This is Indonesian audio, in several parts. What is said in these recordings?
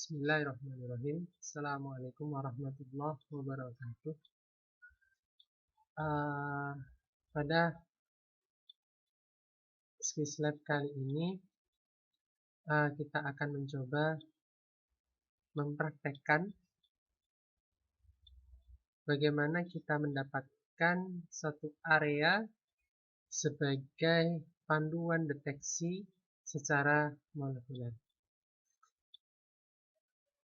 Bismillahirrahmanirrahim. Assalamualaikum warahmatullahi wabarakatuh. Pada Skills Lab kali ini kita akan mencoba mempraktekkan bagaimana kita mendapatkan satu area sebagai panduan deteksi secara molekuler.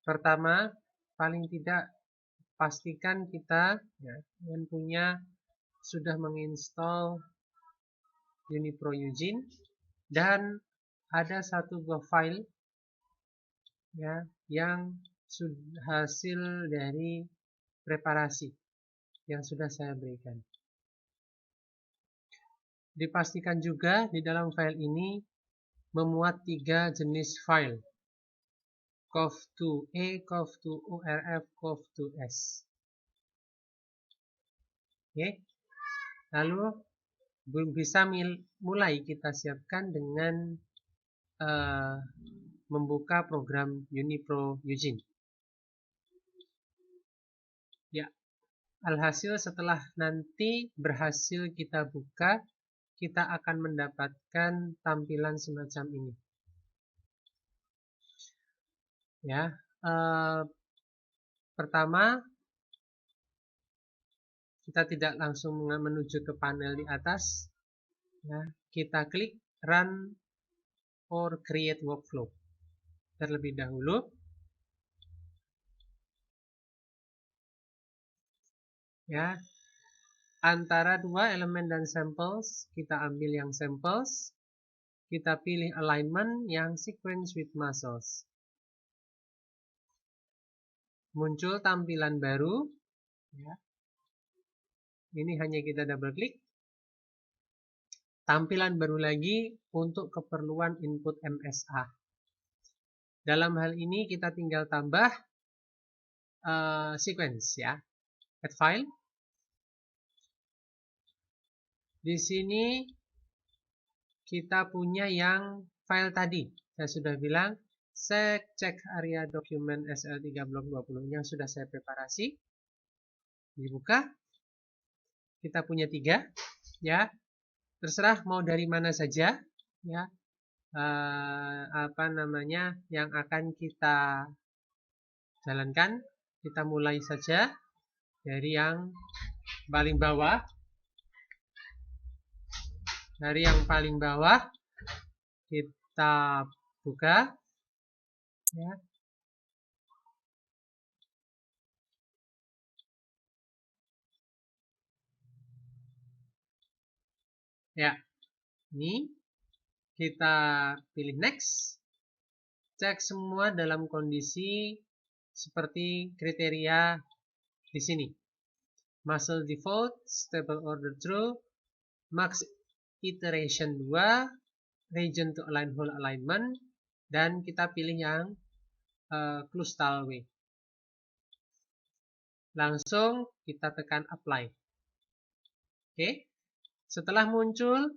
Pertama, paling tidak pastikan kita yang punya sudah menginstal Unipro Eugene dan ada satu buah file yang hasil dari preparasi yang sudah saya berikan. Dipastikan juga di dalam file ini memuat 3 jenis file, COV2A, COV2ORF, COV2S. Oke. Lalu bisa mulai kita siapkan dengan membuka program Unipro Eugene. Ya, alhasil setelah nanti berhasil kita buka, kita akan mendapatkan tampilan semacam ini. Ya, pertama kita tidak langsung menuju ke panel di atas. Ya, kita klik Run or Create Workflow terlebih dahulu. Ya, antara dua elemen dan samples, kita ambil yang samples, kita pilih alignment yang sequence with muscles. Muncul tampilan baru. Ya. Ini hanya kita double klik. Tampilan baru lagi untuk keperluan input MSA. Dalam hal ini kita tinggal tambah sequence ya. Add file. Di sini kita punya yang file tadi. Saya sudah bilang cek area dokumen SL3 blok 20 yang sudah saya preparasi. Dibuka. Kita punya 3 ya. Terserah mau dari mana saja ya. Yang akan kita jalankan. Kita mulai saja dari yang paling bawah. Dari yang paling bawah kita buka ya. Ya. Ini kita pilih next. Cek semua dalam kondisi seperti kriteria di sini. Muscle default, stable order true, max iteration 2, region to align whole alignment, dan kita pilih yang clustal way. Langsung kita tekan apply. Oke. Setelah muncul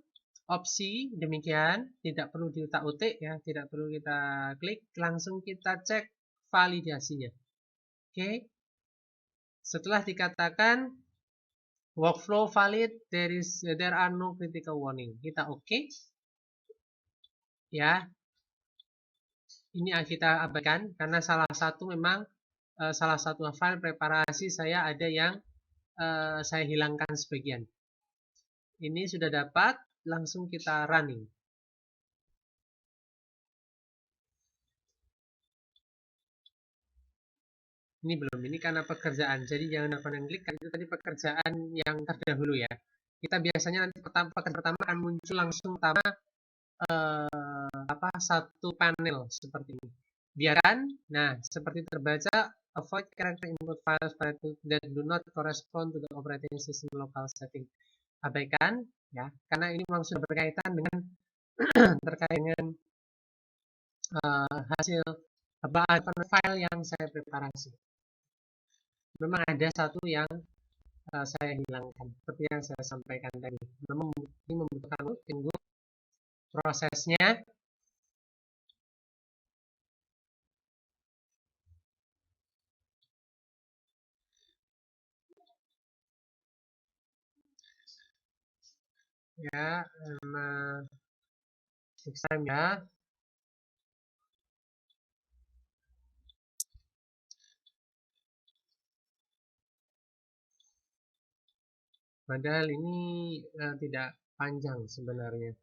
opsi demikian, tidak perlu diutak-utik ya, tidak perlu kita klik, langsung kita cek validasinya. Oke. Setelah dikatakan workflow valid, there are no critical warning. Kita oke. Ya. Ini yang kita abaikan karena salah satu file preparasi saya ada yang saya hilangkan sebagian. Ini sudah dapat, langsung kita running. Ini belum, ini karena pekerjaan. Jadi jangan lakukan yang klik, karena itu tadi pekerjaan yang terdahulu ya. Kita biasanya nanti pekerjaan pertama akan muncul langsung satu panel seperti ini. Biarkan, nah seperti terbaca, avoid character input files that do not correspond to the operating system local setting. Abaikan ya, karena ini memang sudah berkaitan dengan terkait dengan hasil file yang saya preparasi. Memang ada satu yang saya hilangkan, seperti yang saya sampaikan tadi. Memang ini membutuhkan tunggu prosesnya. ya. Next time ya. Padahal ini tidak panjang sebenarnya.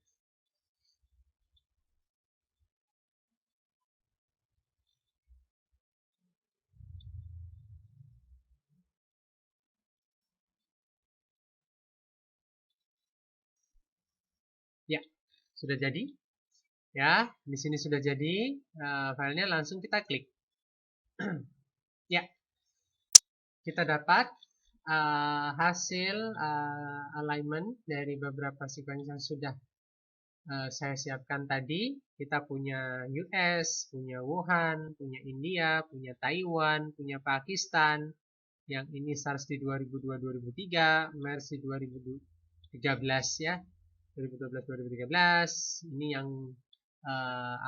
Ya, sudah jadi. Ya, di sini sudah jadi. Filenya langsung kita klik. Ya, kita dapat hasil alignment dari beberapa sequence yang sudah saya siapkan tadi. Kita punya US, punya Wuhan, punya India, punya Taiwan, punya Pakistan. Yang ini SARS di 2002-2003, MERS di 2013 ya, 2012-2013. Ini yang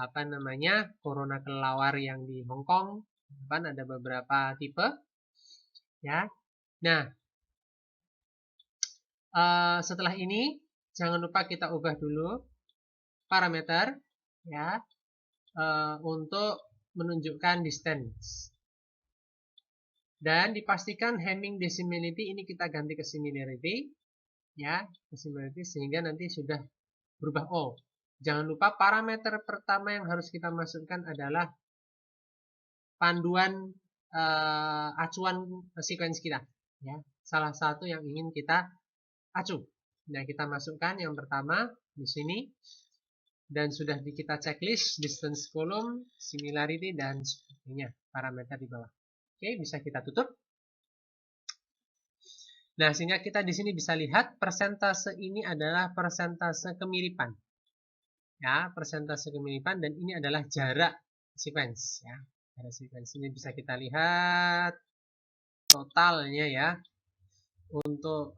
apa namanya, corona kelelawar yang di Hong Kong. Kan ada beberapa tipe ya. Nah, setelah ini jangan lupa kita ubah dulu parameter ya, untuk menunjukkan distance, dan dipastikan Hamming decimality ini kita ganti ke similarity ya, ke similarity, sehingga nanti sudah berubah. Oh, jangan lupa parameter pertama yang harus kita masukkan adalah panduan acuan sequence kita ya, salah satu yang ingin kita acu. Nah, kita masukkan yang pertama di sini, dan sudah kita checklist distance column, similarity, dan sebagainya, parameter di bawah. Oke, bisa kita tutup. Nah, sehingga kita di sini bisa lihat persentase ini adalah persentase kemiripan. Ya, persentase kemiripan, dan ini adalah jarak sequence ya. Jarak sequence ini bisa kita lihat totalnya ya untuk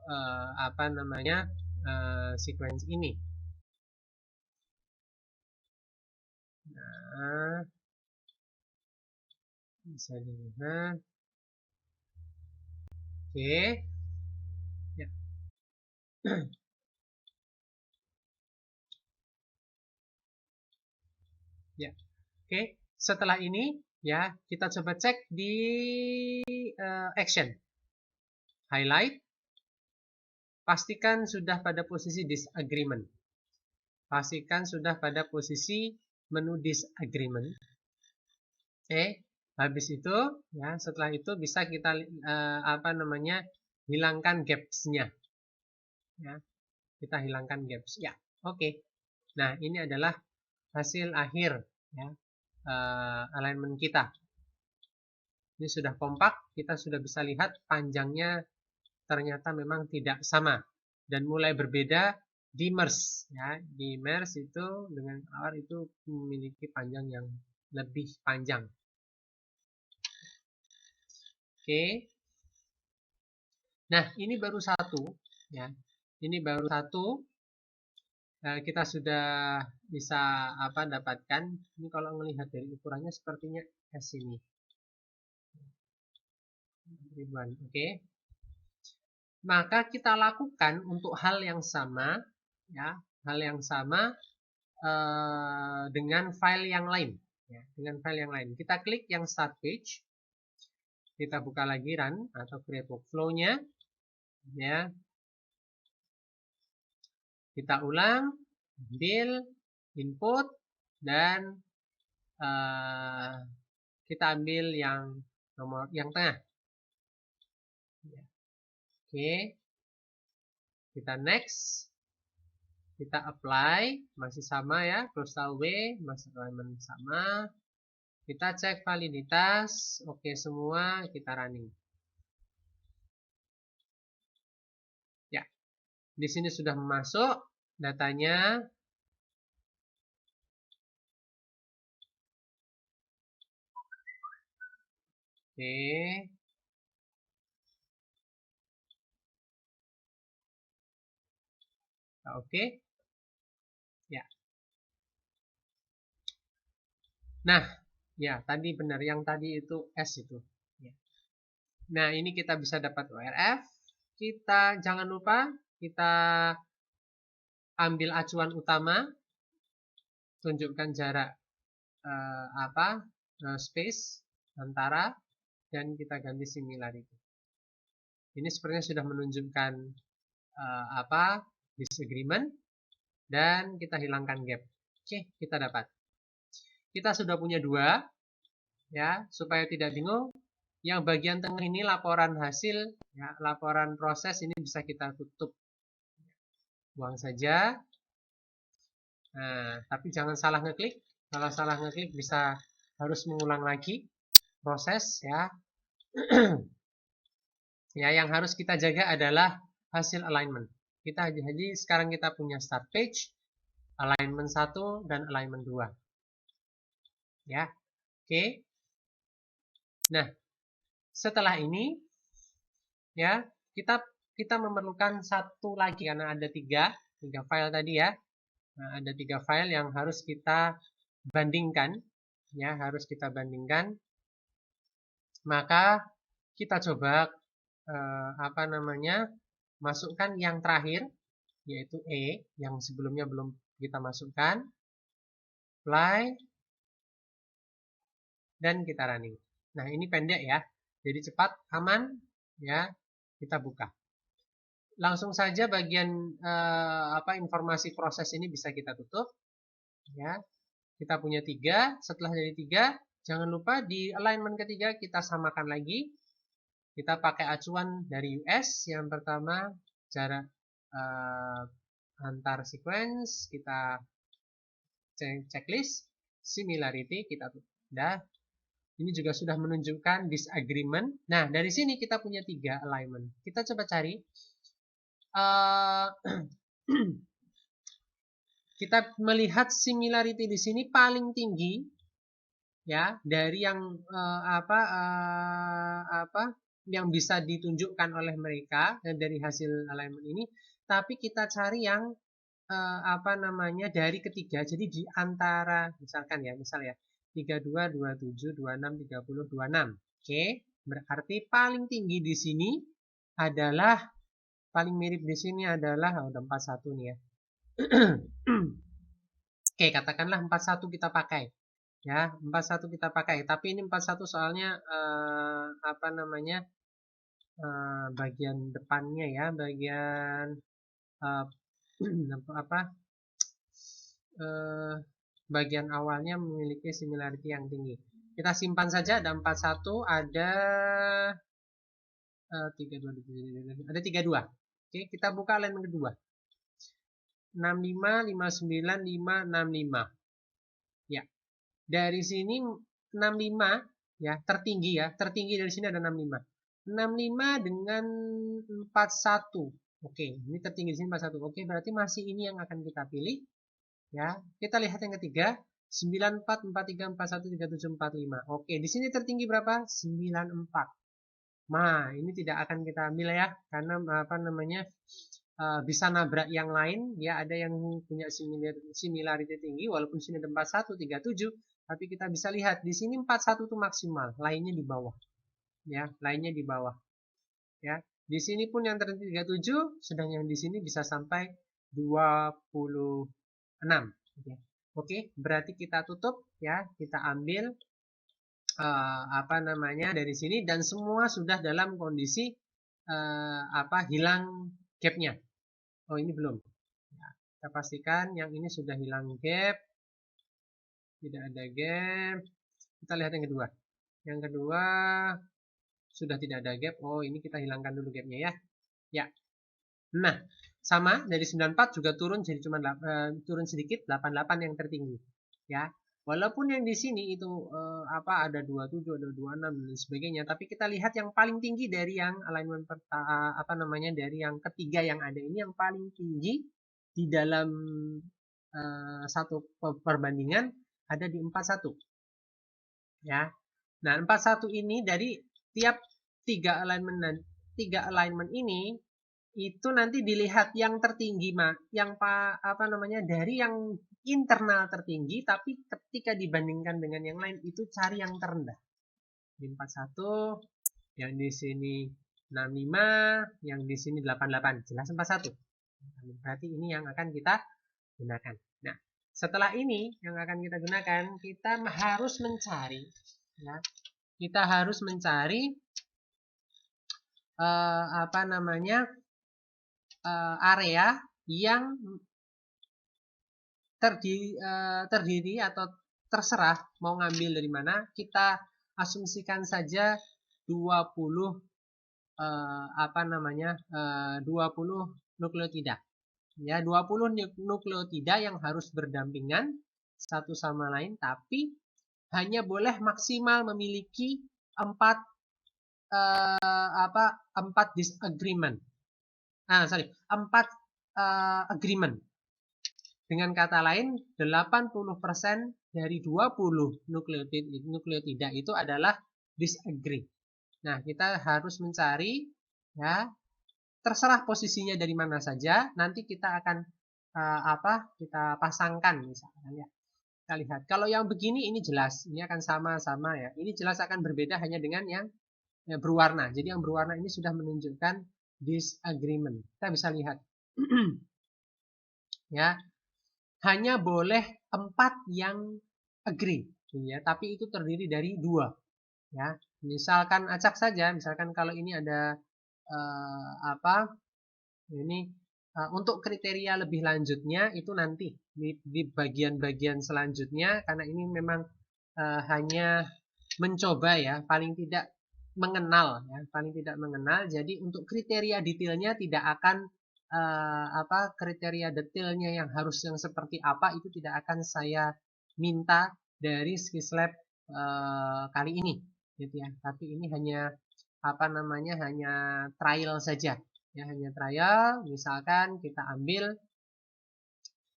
apa namanya, sequence ini. Nah, bisa dilihat. Oke. Ya. Ya. Oke. Setelah ini ya, kita coba cek di action. Highlight. Pastikan sudah pada posisi disagreement. Pastikan sudah pada posisi menu disagreement. Oke. Habis itu ya, setelah itu bisa kita apa namanya, hilangkan gaps-nya. Ya. Kita hilangkan gaps. Ya. Oke. Nah, ini adalah hasil akhir ya, alignment kita. Ini sudah kompak, kita sudah bisa lihat panjangnya ternyata memang tidak sama dan mulai berbeda di MERS ya. Di MERS itu dengan kelelawar itu memiliki panjang yang lebih panjang. Oke. Nah, ini baru satu ya. Ini baru satu, kita sudah bisa apa, dapatkan. Ini kalau melihat dari ukurannya sepertinya S ini. Ribuan. Oke. Maka kita lakukan untuk hal yang sama ya, hal yang sama dengan file yang lain ya, dengan file yang lain. Kita klik yang start page, kita buka lagi run atau create workflow-nya ya. Kita ulang, ambil input, dan kita ambil yang nomor yang tengah. Oke, kita next, kita apply, masih sama ya, Coastal W, masih alignment sama. Kita cek validitas, oke semua, kita running. Ya, di sini sudah masuk datanya. Oke. Oke. Ya. Nah, ya tadi benar, yang tadi itu S itu. Ya. Nah, ini kita bisa dapat ORF. Kita jangan lupa kita ambil acuan utama, tunjukkan jarak space antara, dan kita ganti similarity. Ini sepertinya sudah menunjukkan disagreement, dan kita hilangkan gap. Oke, kita dapat. Kita sudah punya dua, ya, supaya tidak bingung. Yang bagian tengah ini laporan hasil, ya, laporan proses ini bisa kita tutup. Buang saja. Nah, tapi jangan salah ngeklik. Kalau salah ngeklik bisa harus mengulang lagi proses, ya. Ya, yang harus kita jaga adalah hasil alignment. Jadi sekarang kita punya start page, alignment 1 dan alignment 2. Ya. Oke. Nah, setelah ini, ya, kita memerlukan satu lagi karena ada tiga file tadi, ya. Nah, ada 3 file yang harus kita bandingkan, ya, harus kita bandingkan. Maka kita coba masukkan yang terakhir, yaitu E, yang sebelumnya belum kita masukkan, apply, dan kita running. Nah, ini pendek, ya, jadi cepat, aman, ya. Kita buka. Langsung saja bagian informasi proses ini bisa kita tutup, ya. Kita punya 3. Setelah dari 3, jangan lupa di alignment ketiga kita samakan lagi. Kita pakai acuan dari US. Yang pertama jarak antar sequence, kita checklist, similarity kita sudah. Ini juga sudah menunjukkan disagreement. Nah, dari sini kita punya 3 alignment. Kita coba cari. Kita melihat similarity di sini paling tinggi, ya, dari yang yang bisa ditunjukkan oleh mereka dari hasil alignment ini. Tapi kita cari yang dari ketiga. Jadi di antara misalkan, ya, misal, ya, 32, 27, 26, 30, 26. Oke, berarti paling tinggi di sini adalah, paling mirip di sini adalah, udah 41 nih, ya. Oke, katakanlah 41 kita pakai. Ya, 41 kita pakai. Tapi ini 41 soalnya bagian depannya, ya, bagian bagian awalnya memiliki similarity yang tinggi. Kita simpan saja, ada 41, ada 32. Oke, kita buka alignment kedua. 65, 59, 5, 65. Ya. Dari sini 65, ya, tertinggi, ya. Tertinggi dari sini ada 65. 65 dengan 41. Oke, ini tertinggi di sini 41. Oke, berarti masih ini yang akan kita pilih. Ya, kita lihat yang ketiga, 94, 43, 41, 37, 45. Oke, di sini tertinggi berapa? 94. Nah, ini tidak akan kita ambil, ya, karena bisa nabrak yang lain, ya. Ada yang punya similarity tinggi, walaupun sini ada 41, 37, tapi kita bisa lihat di sini 41 itu maksimal, lainnya di bawah, ya, lainnya di bawah, ya. Di sini pun yang tertinggi 37, sedang yang di sini bisa sampai 26. Oke, berarti kita tutup, ya, kita ambil dari sini, dan semua sudah dalam kondisi hilang gapnya. Oh, ini belum. Ya, kita pastikan yang ini sudah hilang gap, tidak ada gap. Kita lihat yang kedua. Yang kedua sudah tidak ada gap. Oh, ini kita hilangkan dulu gapnya, ya. Ya. Nah, sama dari 94 juga turun, jadi cuma turun sedikit, 88 yang tertinggi, ya. Walaupun yang di sini itu ada 27, ada 26 dan sebagainya, tapi kita lihat yang paling tinggi dari yang alignment dari yang ketiga yang ada ini, yang paling tinggi di dalam satu perbandingan ada di 41. Ya. Nah, 41 ini dari tiap 3 alignment ini itu nanti dilihat yang tertinggi, yang dari yang internal tertinggi, tapi ketika dibandingkan dengan yang lain itu cari yang terendah. Di 41, yang di sini 65, yang di sini 88, jelas 41. Berarti ini yang akan kita gunakan. Nah, setelah ini yang akan kita gunakan, kita harus mencari, ya, kita harus mencari apa namanya area yang terdiri atau terserah mau ngambil dari mana. Kita asumsikan saja 20 apa namanya 20 nukleotida. Ya, 20 nukleotida yang harus berdampingan satu sama lain, tapi hanya boleh maksimal memiliki 4 disagreement. 4 agreement. Dengan kata lain, 80% dari 20 nukleotida itu adalah disagree. Nah, kita harus mencari, ya, terserah posisinya dari mana saja, nanti kita akan kita pasangkan misalkan, ya. Kita lihat. Kalau yang begini ini jelas, ini akan sama-sama, ya. Ini jelas akan berbeda hanya dengan yang berwarna. Jadi yang berwarna ini sudah menunjukkan disagreement. Kita bisa lihat. Ya, hanya boleh 4 yang agree, ya, tapi itu terdiri dari 2, ya. Misalkan acak saja, misalkan kalau ini ada ini untuk kriteria lebih lanjutnya itu nanti di bagian-bagian selanjutnya, karena ini memang hanya mencoba, ya, paling tidak mengenal, ya, paling tidak mengenal. Jadi untuk kriteria detailnya tidak akan kriteria detailnya yang harus yang seperti apa itu tidak akan saya minta dari Skislab kali ini, gitu ya. Tapi ini hanya hanya trial saja, ya, hanya trial. Misalkan kita ambil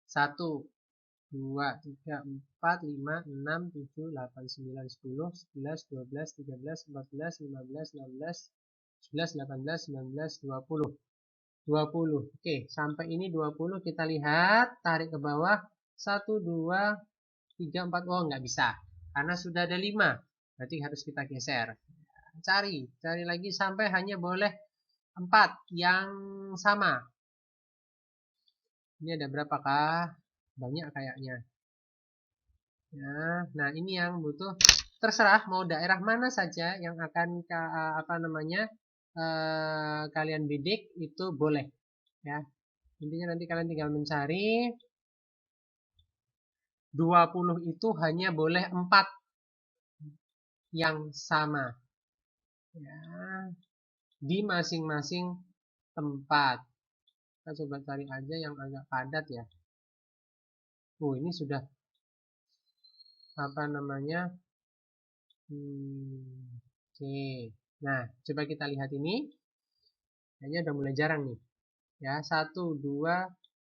1, 2, 3, 4, 5, 6, 7, 8, 9, 10, 11, 12, 13, 14, 15, 16, 17, 18, 19, 20. 20. Oke, sampai ini 20 kita lihat, tarik ke bawah. 1, 2, 3, 4. Oh, nggak bisa. Karena sudah ada 5. Berarti harus kita geser. Cari lagi sampai hanya boleh 4 yang sama. Ini ada berapakah? Banyak kayaknya. Ya, nah ini yang butuh, terserah mau daerah mana saja yang akan kalian bidik itu boleh, ya. Intinya nanti kalian tinggal mencari 20 itu hanya boleh 4 yang sama, ya, di masing-masing tempat. Kita coba cari aja yang agak padat, ya. Ini sudah oke. Nah, coba kita lihat ini. Kayaknya udah mulai jarang nih. Ya, 1, 2,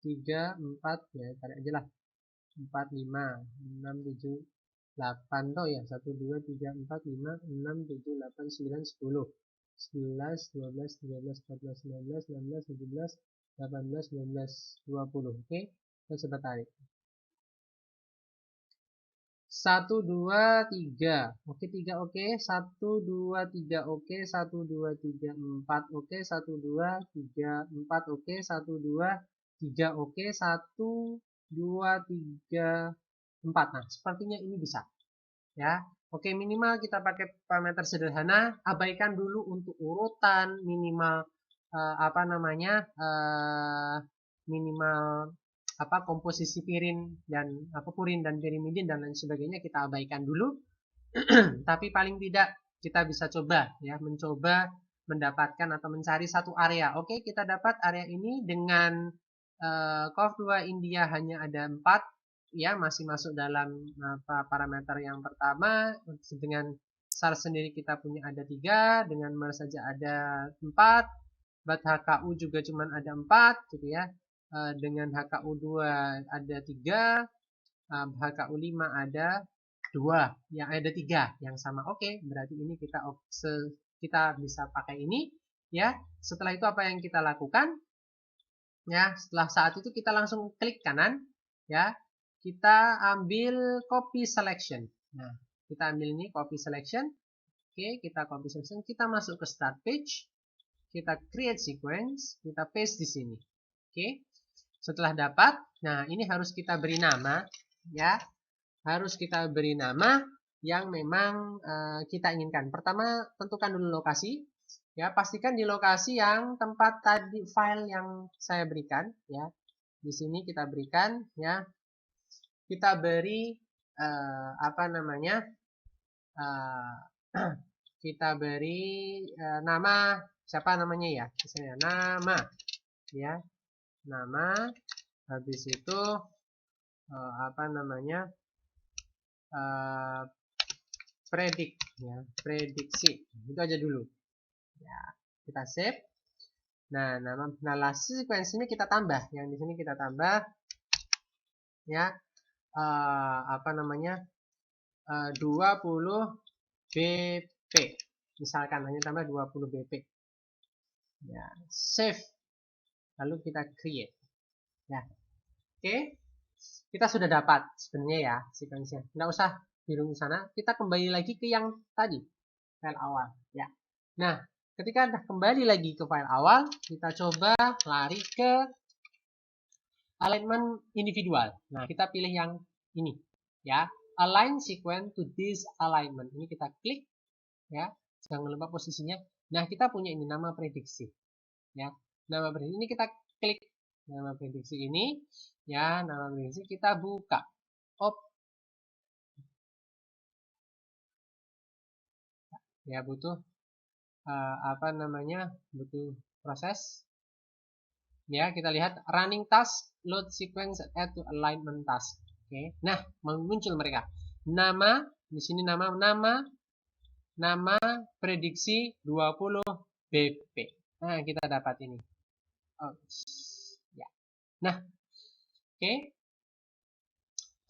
3, 4, ya, tarik aja lah. 4, 5, 6, 7, 8 toh ya. 1, 2, 3, 4, 5, 6, 7, 8, 9, 10. 11, 12, 13, 14, 15, 16, 17, 18, 19, 20. Oke, kita coba tarik. 1, 2, 3. Oke, 3 oke. 1, 2, 3 oke. 1, 2, 3, 4 oke. 1, 2, 3, 4 oke. 1, 2, 3 oke. 1, 2, 3, 4. Nah, sepertinya ini bisa. Ya. Oke, minimal kita pakai parameter sederhana. Abaikan dulu untuk urutan minimal minimal komposisi purin dan pirimidin dan lain sebagainya kita abaikan dulu. Tapi paling tidak kita bisa coba, ya, mencoba mendapatkan atau mencari satu area. Oke, kita dapat area ini dengan COV2 India hanya ada 4, ya, masih masuk dalam parameter yang pertama. Dengan SAR sendiri kita punya ada 3, dengan MER saja ada 4, bat HKU juga cuma ada 4, gitu ya. Dengan HKU2 ada 3, HKU 5 ada 2, yang ada 3 yang sama. Oke, berarti ini kita bisa pakai ini, ya. Setelah itu apa yang kita lakukan? Ya, setelah saat itu kita langsung klik kanan, ya. Kita ambil copy selection. Nah, kita ambil ini copy selection. Oke, kita copy selection, kita masuk ke start page. Kita create sequence, kita paste di sini. Oke. Setelah dapat, nah ini harus kita beri nama, ya. Harus kita beri nama yang memang kita inginkan. Pertama, tentukan dulu lokasi. Ya, pastikan di lokasi yang tempat tadi file yang saya berikan, ya. Di sini kita berikan, ya. Kita beri apa namanya? Kita beri nama, siapa namanya ya? Misalnya nama, ya. Nama, habis itu apa namanya? Predik, ya, prediksi. Itu aja dulu. Ya, kita save. Nah, nama sekuensinya kita tambah. Yang di sini kita tambah, ya, apa namanya? 20 BP. Misalkan hanya tambah 20 BP. Ya, save. Lalu kita create. Ya. Oke. Kita sudah dapat sebenarnya ya sekuensinya. Nggak usah biru di sana. Kita kembali lagi ke yang tadi, file awal. Ya. Nah, ketika dah kembali lagi ke file awal, kita coba lari ke alignment individual. Nah, kita pilih yang ini, ya. Align sequence to this alignment. Ini kita klik, ya. Jangan lupa posisinya. Nah, kita punya ini nama prediksi, ya. Nama prediksi ini kita klik nama prediksi ini, ya. Nama prediksi kita buka. Ya, butuh apa namanya? Butuh proses. Ya, kita lihat running task, load sequence, add to alignment task. Oke. Nah, muncul mereka. Nama, di sini nama prediksi 20 BP. Nah, kita dapat ini. Oh, ya. Nah, oke.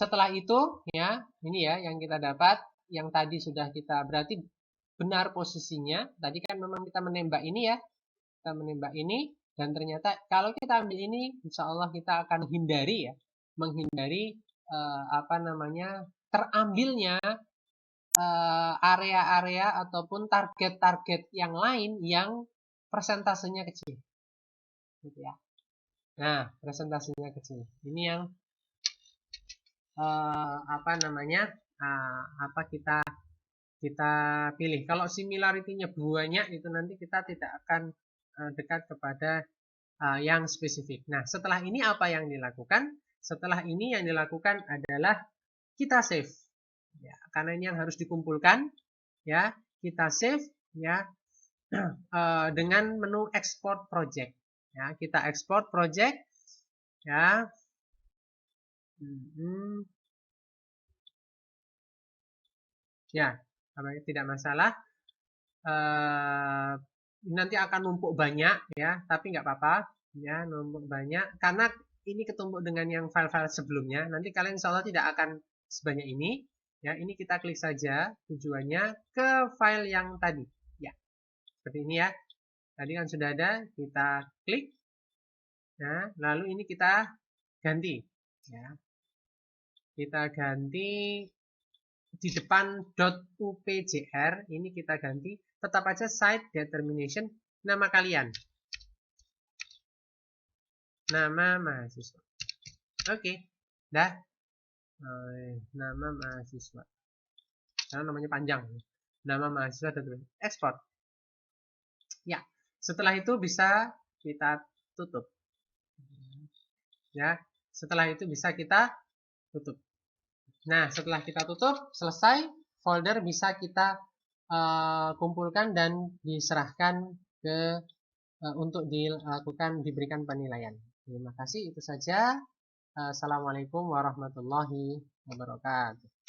Setelah itu, ya, ini ya yang kita dapat, yang tadi sudah kita berarti benar posisinya. Tadi kan memang kita menembak ini ya. Kita menembak ini. Dan ternyata kalau kita ambil ini, insya Allah kita akan menghindari ya, menghindari apa namanya terambilnya area-area ataupun target-target yang lain yang persentasenya kecil, gitu ya. Nah, persentasenya kecil. Ini yang apa namanya apa kita pilih. Kalau similarity-nya banyak itu nanti kita tidak akan dekat kepada yang spesifik. Nah, setelah ini apa yang dilakukan? Setelah ini yang dilakukan adalah kita save. Ya, karena ini yang harus dikumpulkan, ya, kita save, ya, dengan menu export project. Ya, kita export project, ya. Ya, tidak masalah. Nanti akan numpuk banyak ya, tapi nggak apa-apa ya, numpuk banyak karena ini ketumpuk dengan yang file-file sebelumnya. Nanti kalian insya Allah tidak akan sebanyak ini ya. Ini kita klik saja tujuannya ke file yang tadi ya, seperti ini ya. Tadi kan sudah ada, kita klik. Nah, lalu ini kita ganti ya. Kita ganti di depan .upjr ini kita ganti, tetap aja site determination nama kalian, nama mahasiswa. Oke, dah. Nama mahasiswa karena namanya panjang, nama mahasiswa dan ekspor. Ya, setelah itu bisa kita tutup ya. Setelah itu bisa kita tutup. Nah, setelah kita tutup, selesai, folder bisa kita kumpulkan dan diserahkan ke untuk diberikan penilaian. Terima kasih, itu saja. Assalamualaikum warahmatullahi wabarakatuh.